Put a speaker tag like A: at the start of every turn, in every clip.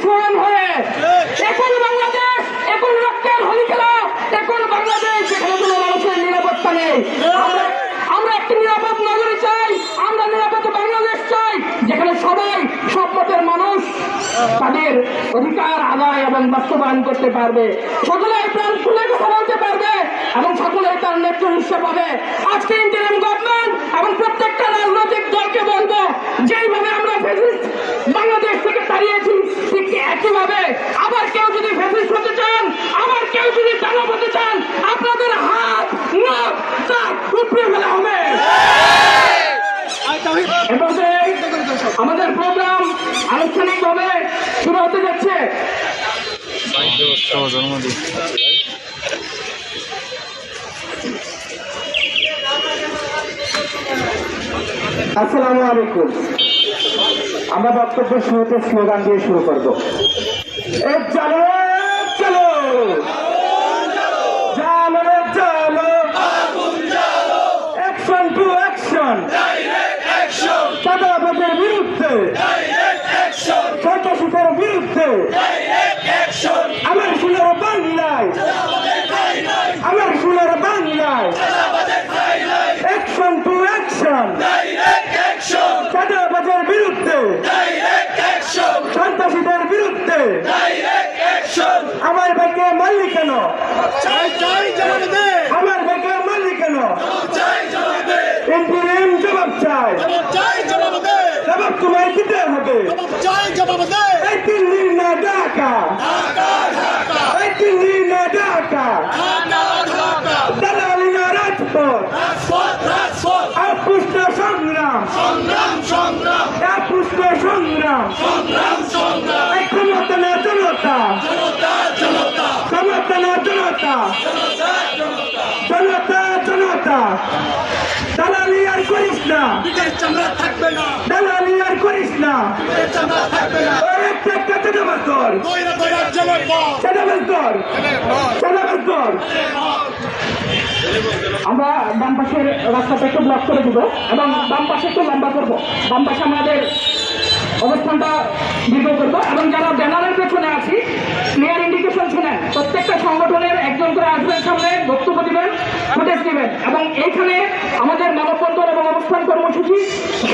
A: সমান হয়ে এখন বাংলাদেশ, এখন রক্তের হোলি খেলা, এখন বাংলাদেশ যেখানে কোনো মানুষের নিরাপত্তা নেই। আমরা একটি নিরাপদ নগরী চাই, আমরা নিরাপদ বাংলাদেশ চাই যেখানে সবাই সব মতের মানুষ তাদের অধিকার আদায় এবং বাস্তবায়ন করতে পারবে, সকলেই প্রাণ খুলে কথা বলতে পারবে এবং সকলেই তার ন্যায্য হিস্সা পাবে। আজকে ইন্টারিম গভর্নমেন্ট এবং প্রত্যেকটা রাজনৈতিক দলকে বলবো, যেইভাবে আমরা ফ্যাসিস্ট বাংলাদেশ থেকে তাড়িয়েছি ঠিক একইভাবে আবার কেউ যদি ফ্যাসিস্ট হতে চান, আবার কেউ যদি দানব হতে চান, আপনাদের হাত নাক চাপ উপড়ে ফেলা হবে। আমাদের প্রোগ্রাম আনুষ্ঠানিকভাবে শুরু হতে যাচ্ছে। আসসালামু আলাইকুম। আমরা বক্তব্য শুরুতে স্লোগান দিয়ে শুরু করব। এক চলো চলো জালো চলো, অ্যাকশন টু অ্যাকশন, চাঁদাবাজের বিরুদ্ধে, সন্ত্রাসীদের বিরুদ্ধে, আমার সোনার বাংলায়, আমার সোনার বাংলায়, অ্যাকশন টু অ্যাকশন, চাঁদাবাজের বিরুদ্ধে, সন্ত্রাসীদের বিরুদ্ধে, আমার ভাইকে মারলি কেন, আমার ভাইকে মারলি কেন, ইন্টারিম জবাব চাই, জবাব তোমায় দিতে হবে। এই দিল্লি না ঢাকা, এই দিল্লি না ঢাকা, দালালি না রাজপথ, আপুষ্ট সংগ্রাম, আপুষ্ট সংগ্রাম, এই ক্ষমতা না জনতা, ক্ষমতা না জনতা, জনতা জনতা, দালালি আর করিস না, দালালি আর করিস না, একটা চাঁদাবাজ কর, চাঁদাবাজ কর, চাঁদাবাজ কর। আমরা বাম পাশের রাস্তাটা একটু ব্লক করে দিব এবং বাম পাশে একটু লম্বা করবো, বাম পাশে আমাদের অবস্থানটা দীর্ঘ করবো এবং যারা ব্যানারের পেছনে আছি ক্লিয়ার ইন্ডিকেশন শুনেন, প্রত্যেকটা সংগঠনের একজন করে আসবেন, সামনে বক্তব্য দিবেন, ফুটেজ দিবেন এবং এইখানে আমাদের মানববন্ধন এবং অবস্থান কর্মসূচি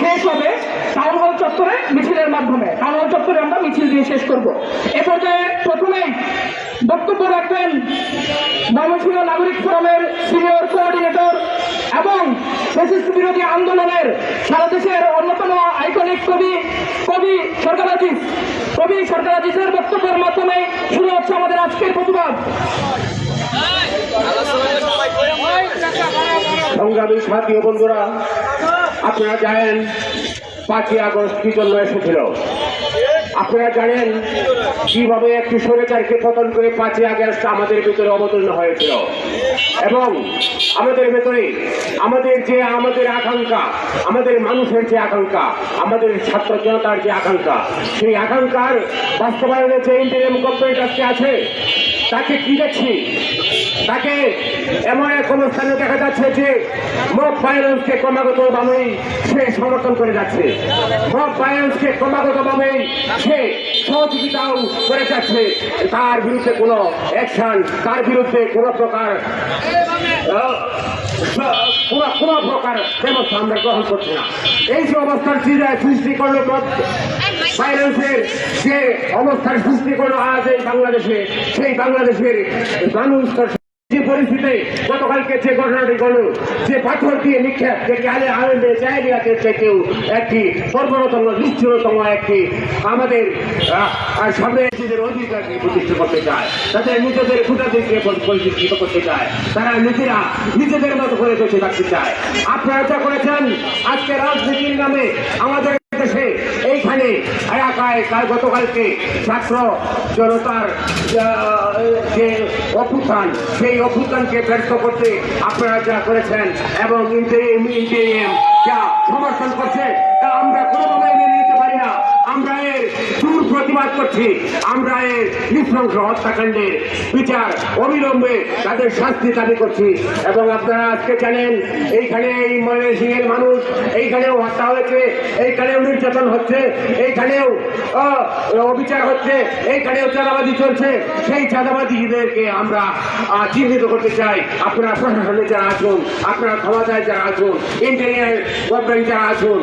A: শেষ হবে টাউন হল চত্বরে মিছিলের মাধ্যমে। টাউন হল চত্বরে আমরা মিছিল দিয়ে শেষ করবো। এ পর্যায়ে প্রথমেই বক্তব্য রাখবেন ময়মনসিংহ নাগরিক ফোরামের সিনিয়র কোঅর্ডিনেটর এবং ফ্যাসিস্ট বিরোধী আন্দোলনের সারা দেশের অন্যতম আইকনিক কবি সরকার আজিজের বক্তব্যের মাধ্যমে শুরু হচ্ছে আমাদের আজকের প্রতিবাদ।
B: সংগ্রামী সাথী ও বন্ধুরা, আপনারা জানেন 5ই আগস্ট কি জন্য এসেছিল। আপনারা জানেন কিভাবে একটি স্বৈরাচারকে পতন করে 5ই আগস্ট আমাদের ভিতরে অবতীর্ণ হয়েছিল এবং আমাদের ভেতরে আমাদের আকাঙ্ক্ষা, আমাদের মানুষের যে আকাঙ্ক্ষা, আমাদের ছাত্র জনতার যে আকাঙ্ক্ষা, সেই আকাঙ্ক্ষার বাস্তবায়নে যে ইন্টারিম গভর্নমেন্ট আজকে আছে তাকে কি দেখছি, তাকে এমন এক অবস্থানে দেখা যাচ্ছে যে মব ভায়োলেন্সকে ক্রমাগতভাবেই সে সমর্থন করে যাচ্ছে, মব ভায়োলেন্সকে ক্রমাগতভাবেই সে সহযোগিতাও করে যাচ্ছে। তার বিরুদ্ধে কোনো অ্যাকশন, তার বিরুদ্ধে কোনো প্রকার ব্যবস্থা আমরা গ্রহণ করছি না। এই যে অবস্থার সৃষ্টি করলো ভায়োলেন্সের, যে অবস্থার সৃষ্টি করলো আজ এই বাংলাদেশে, সেই বাংলাদেশের মানুষ যে পরিস্থিতি গতকালকে যে ঘটনাটি ঘটল, যে পাথর দিয়ে নিক্ষেপ, যেটি আনন্দে জায়গাতে থেকেও একটি বর্বরতম নিশ্চয়তম একটি আমাদের সামনে নিজেদের অধিকারকে প্রতিষ্ঠা করতে চায়, তাদের নিজেদের ভোটাধিকারকে প্রতিষ্ঠিত করতে চায়, তারা নিজেরা নিজেদের মতো করে বেঁচে থাকতে চায়। আপনারা যা করেছেন আজকে রাজনীতির নামে আমাদের দেশে এইখানে এলাকায় গতকালকে ছাত্র জনতার যে অভ্যুত্থান, সেই অভ্যুত্থানকে ব্যর্থ করতে আপনারা যা করেছেন এবং ইন্টারিম যা সমর্থন করছে তা আমরা কোনোভাবে মেনে নিতে পারি না। আমরা এর দূর প্রতিবাদ করছি, আমরা এর নৃশংস হত্যাকাণ্ডের বিচার অবিলম্বে তাদের শাস্তি দাবি করছি। এবং আপনারা আজকে জানেন এইখানে এই ময়মনসিংহের মানুষ, এইখানেও হত্যা হয়েছে, এইখানেও নির্যাতন হচ্ছে, এইখানেও অবিচার হচ্ছে, এইখানেও চাঁদাবাজি চলছে। সেই চাঁদাবাজিদেরকে আমরা চিহ্নিত করতে চাই। আপনারা প্রশাসনে যারা আছেন, আপনারা ক্ষমতায় যারা আছেন, ইন্টেরিয়ার গভর্নমেন্ট যারা আছেন,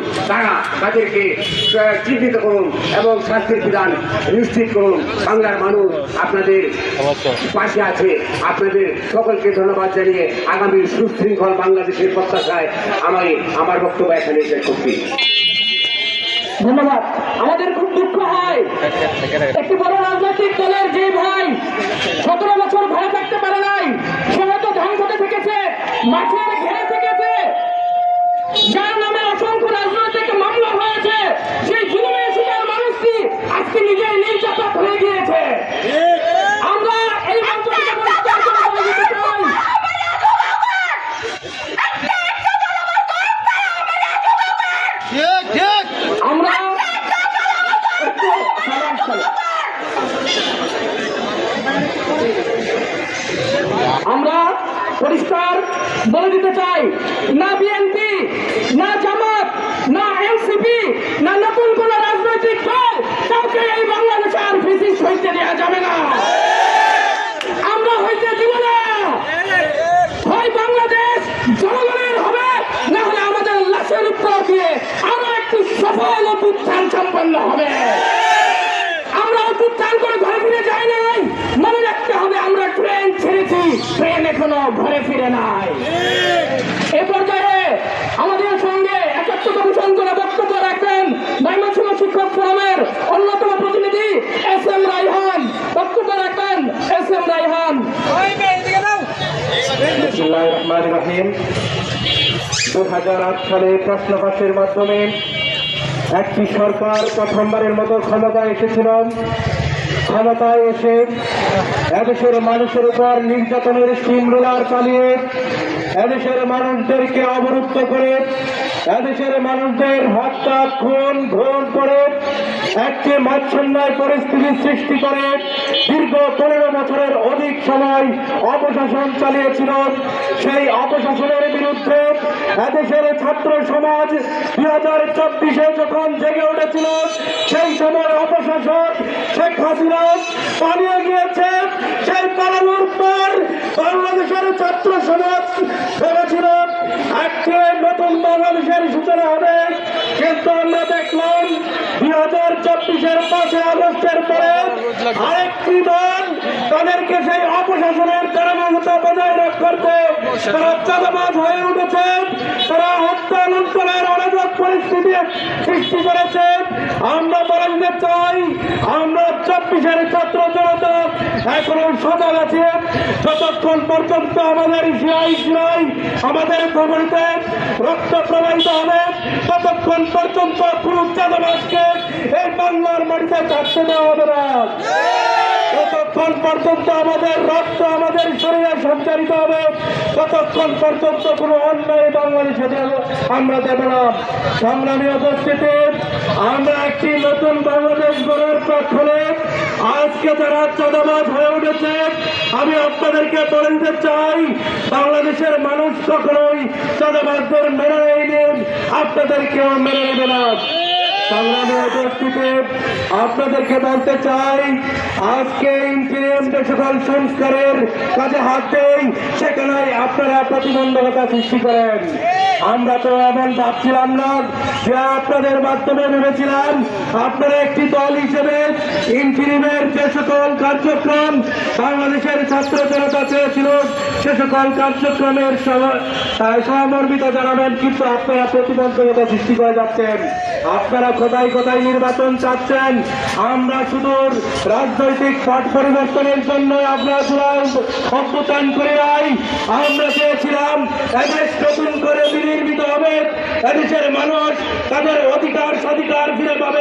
B: তাদেরকে চিহ্নিত করুন এবং শাস্তির বিধান নিশ্চিত করুন। বাংলার মানুষ আপনাদের পাশে আছে। আপনাদের সকলকে ধন্যবাদ জানিয়ে আগামী সুশৃঙ্খল বাংলাদেশের প্রত্যাশায় আমি আমার বক্তব্য এখানে শেষ করছি।
A: ধন্যবাদ। আমাদের খুব দুঃখ হয়, একটি বড় রাজনৈতিক দলের যে ভাই 17 বছর ভালো থাকতে পারে নাই, সে হয়তো ধান খেতে থেকেছে, মাছের ঘেরে থেকেছে, যার নামে অসংখ্য রাজনৈতিক মামলা হয়েছে, সেই জুলুমের শিকার মানুষটি আজকে নিজেই নির্যাতক হয়ে গিয়েছে। আমরা এই মঞ্চ থেকে পরিষ্কার করে বলে দিতে চাই, আমরা আমরা পরিষ্কার বলে দিতে চাই, না বিএনপি, না জামাত, না এনসিপি, না নতুন কোন রাজনৈতিক দল কাউকে এই বাংলাদেশে আর ফেসিস্ট হইতে দেওয়া যাবে না। আমরা হইতে দিব না। হয় বাংলাদেশ জনগণের হবে, না হলে আমাদের লাশের উপর দিয়ে আরো একটি সফল অভ্যুত্থান সম্পন্ন হবে। আমরা অভ্যুত্থান করে ঘরে ফিরে যাই নাই, মনে রাখতে হবে আমরা ট্রেন ছেড়েছি, ট্রেন এখনো ঘরে ফিরে নাই। এ পর্যায়ে আমাদের সঙ্গে 71 কমিশন করে বক্তব্য রাখবেন ময়মনসিংহ শিক্ষক ফোরামের অন্যতম প্রতিনিধি SM রায়হান। বক্তব্য রাখবেন SM রায়হান।
C: বিসমিল্লাহির রহমানির রহিম। 2008 সালে প্রশ্নপত্রের মাধ্যমে একটি সরকার প্রথমবারের মতো ক্ষমতায় এসেছিল। ক্ষমতায় এসে এদেশের মানুষের উপর নির্যাতনের স্টিম রোলার চালিয়ে এদেশের মানুষদেরকে অবরুদ্ধ করে, এদেশের মানুষদের হত্যা খুন ঘুণ করে একটি মচ্ছন্যায় পরিস্থিতি সৃষ্টি করে দীর্ঘ 15 বছরের অধিক সময় অপশাসন চালিয়েছিল। সেই অপশাসনের বিরুদ্ধে এদেশের ছাত্র সমাজ 2024-এ যখন জেগে উঠেছিল, সেই সময় অপশাসন শেখ হাসিনা পালিয়ে গিয়েছে। সেই পালানোর পর বাংলাদেশের ছাত্র সমাজ ভেবেছিল একটি নতুন বাংলাদেশের সূচনা হবে, কিন্তু আমরা দেখলাম 2024-এর 5 আগস্টের পরে আরেকটি দল তাদেরকে সেই অপশাসনের ধারাবাহিকতা বজায় রাখতে তারা চাঁদাবাজ হয়ে উঠেছে। তারা হত্যা লুণ্ঠনের অরাজক পরিস্থিতি সৃষ্টি করেছে। আমরা বলতে চাই, আমরা 24-এর ছাত্র জনতা এখনো সজাগ আছে। যতক্ষণ পর্যন্ত আমাদের শিরায় আমাদের খবরিতে রক্ত প্রবাহিত হবে, ততক্ষণ পর্যন্ত পুরো চাঁদাবাজকে এই বাংলার মাটিতে থাকতে দেওয়া হবে না। যতক্ষণ পর্যন্ত আমাদের রক্ত আমাদের শরীরে সঞ্চারিত হবে, ততক্ষণ পর্যন্ত কোনো অন্যায় বাংলাদেশে আমরা দেব না। সংগ্রামী উপস্থিতি, আমরা একটি নতুন বাংলাদেশ গড়ার প্রাক্ষণে আজকে যারা চাঁদাবাজ হয়ে উঠেছে, আমি আপনাদেরকে বলে দিতে চাই, বাংলাদেশের মানুষ কখনোই চাঁদাবাজদের মেনে নেয়নি, আপনাদেরকেও মেনে নেবে না। সংগ্রামী উপস্থিতি, আপনাদেরকে বলতে চাই, আজকে ইন্টারিম যে সকল সংস্কারের কাজে হাত দেই, সেখানে আপনারা প্রতিবন্ধকতা সৃষ্টি করেন। আমরা তো এমন ভাবছিলাম না যে আপনাদের মাধ্যমে ভেবেছিলাম আপনারা একটি দল হিসেবে ইন্টারিমের যে সকল কার্যক্রম বাংলাদেশের ছাত্র জনতা চেয়েছিল, সে সকল কার্যক্রমের সহমর্মিতা জানাবেন, কিন্তু আপনারা প্রতিবন্ধকতা সৃষ্টি করে যাচ্ছেন। আপনারা কোথায় কোথায় নির্বাচন চাচ্ছেন। আমরা শুধু রাজনৈতিক পট পরিবর্তনের জন্য আপনারা অভ্যুত্থান করে নাই। আমরা চেয়েছিলাম এদেশ নতুন করে বিনির্মিত হবে, এদেশের মানুষ তাদের অধিকার স্বাধিকার ফিরে পাবে।